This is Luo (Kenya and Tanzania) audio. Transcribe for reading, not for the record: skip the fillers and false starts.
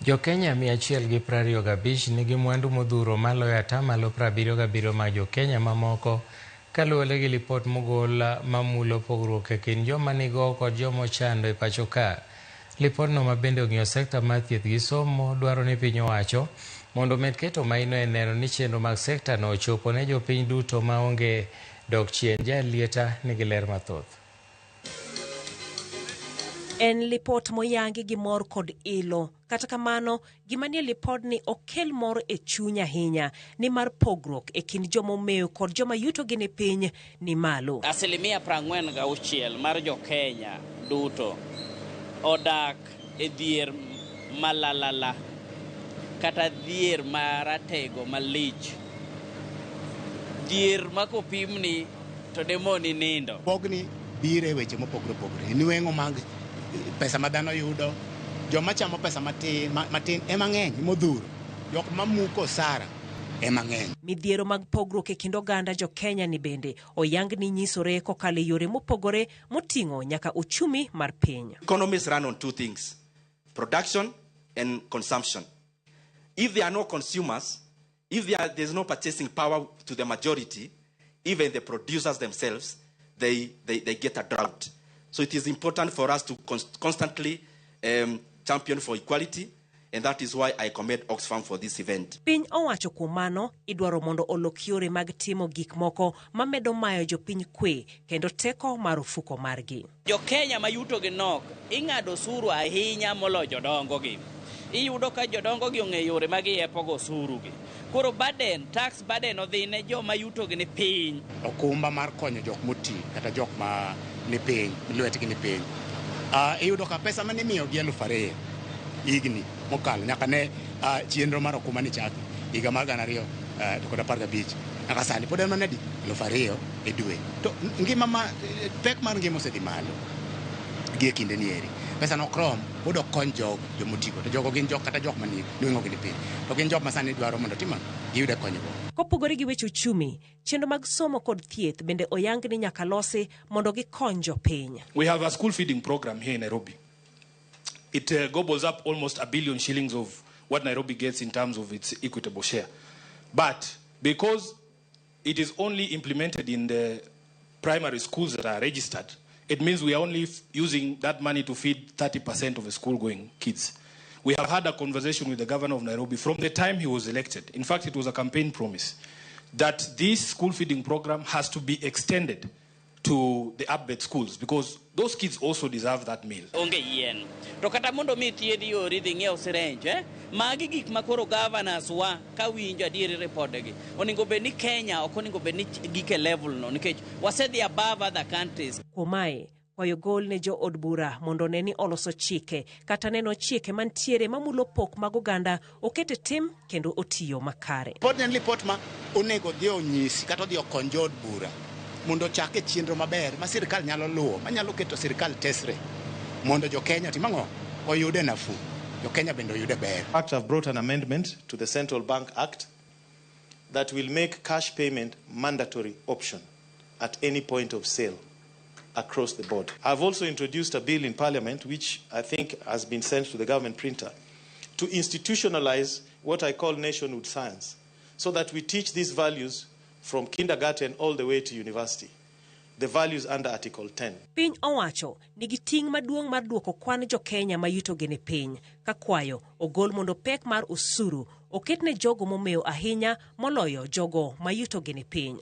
Jo Kenya 125 nigi mwandu modhuro maloyo atamalo 77 mag jo Kenya mamoko kaluwore gi lipot mogol mamulo pogruok e kind joma nigo kod joma ochando e pacho ka. Lipodno ma bende ong'iyo sekta mar thieth gi somo dwaro ni piny owacho mondo omed keto maino e neno ni chenro mag sekta no ochopo ne jopiny duto maonge dok chien. Jalieta nigi ler mathoth. En lipot moyangi gi mor kod ilo. Kata kamano, gima nie lipodni okel mor e chuny ahinya ni mar pogruok e kind joma omew kod joma yutogi ni piny ni malo. 46% mar jo Kenya duto odak e dhier malalala kata dhier maratego malich. Dhier makopimni to demoni nindo. Pogni bire weche mopogore opogore. Nweng'o mag pesa ma dhano yudo, joma chamo pesa matin ema ng'eny modhuro, jok mamuko sara ema ng'eny. Midhiero mag pogruok e kind oganda jo Kenya ni bende oyang ni nyisore kokalo yore mopogore moting'o nyaka uchumi mar piny. Economies run on two things: production and consumption. If there are no consumers, if there's no purchasing power to the majority, even the producers themselves, they get a drought. So it is important for us to constantly champion for equality, and that is why I commend Oxfam for this event. Piny owacho kuom mano idwaro mondo olok yore mag timo gik moko mamedo mayo jopiny kwe kendo teko mar ofuko margi. Jo Kenya mayuto gi nok ing'ado osuru ahinya molo jodongo gi. Iyudo ka jodongo gi ong'e yore mag yepogo osuru gi. Koro tax burden odhi ne joma yuto gi ni piny. Okumba mar konyo jok moti kata jok ma ni piny, lwetgi ni piny. Iyudo ka pesa mane miyo gi 2,000 higni mokalo nyaka ne chenro mar okumba ni chaki higa mar 2015 nyaka sani pod en mana di 2,000 e dwe. To ngima ma pek mar ngima osedhi malo gi e kinde ni eri. Pesa no krom pod ok kony jomotiko to jogo gin jok kata jok mani nweng'o gi ni piny. To gin jok ma sani dwaro mondo tima giyude konyruok. Kopogore gi weche uchumi, chenro mag somo kod thieth bende oyang ni nyaka losi mondo gikony jopiny. We have a school feeding program here in Nairobi. It gobbles up almost 1 billion shillings of what Nairobi gets in terms of its equitable share. But because it is only implemented in the primary schools that are registered, it means we are only using that money to feed 30% of the school-going kids. We have had a conversation with the governor of Nairobi from the time he was elected. In fact, it was a campaign promise that this school feeding program has to be extended to the up-bed schools because those kids also deserve that meal. Onge yen. To kata mondo mi thiedhi yori dhi ng'iew syringe, magi gik makoro governors wa ka winjo adieri repodegi. Onego bed ni Kenya ok onego bed ni gike level no nikech wasedhi above other countries. Kumae kwayo gol ne jo od bura mondo ne ni oloso chike kata neno chike mantiere mamulo pok mag oganda okete tim kendo otiyo makare. Pod en lipot ma onego dhi onyisi kata dhi okony jo od bura mondo chake chenro maber ma sirkal nyalo luwo manyalo keto sirkal tesre mondo jo Kenya timang'o oyude nafu jo Kenya bende oyude ber. Act have brought an amendment to the Central Bank Act that will make cash payment mandatory option at any point of sale across the board. I've also introduced a bill in Parliament which I think has been sent to the government printer to institutionalize what I call nationhood science so that we teach these values from kindergarten all the way to university. The values under Article 10. Piny owacho nigi ting' maduong' mar duoko kwan jo Kenya mayuto gi ni piny ka kwayo ogol mondo pek mar osuru oket ne jogo momew ahinya moloyo jogo mayuto gi ni piny.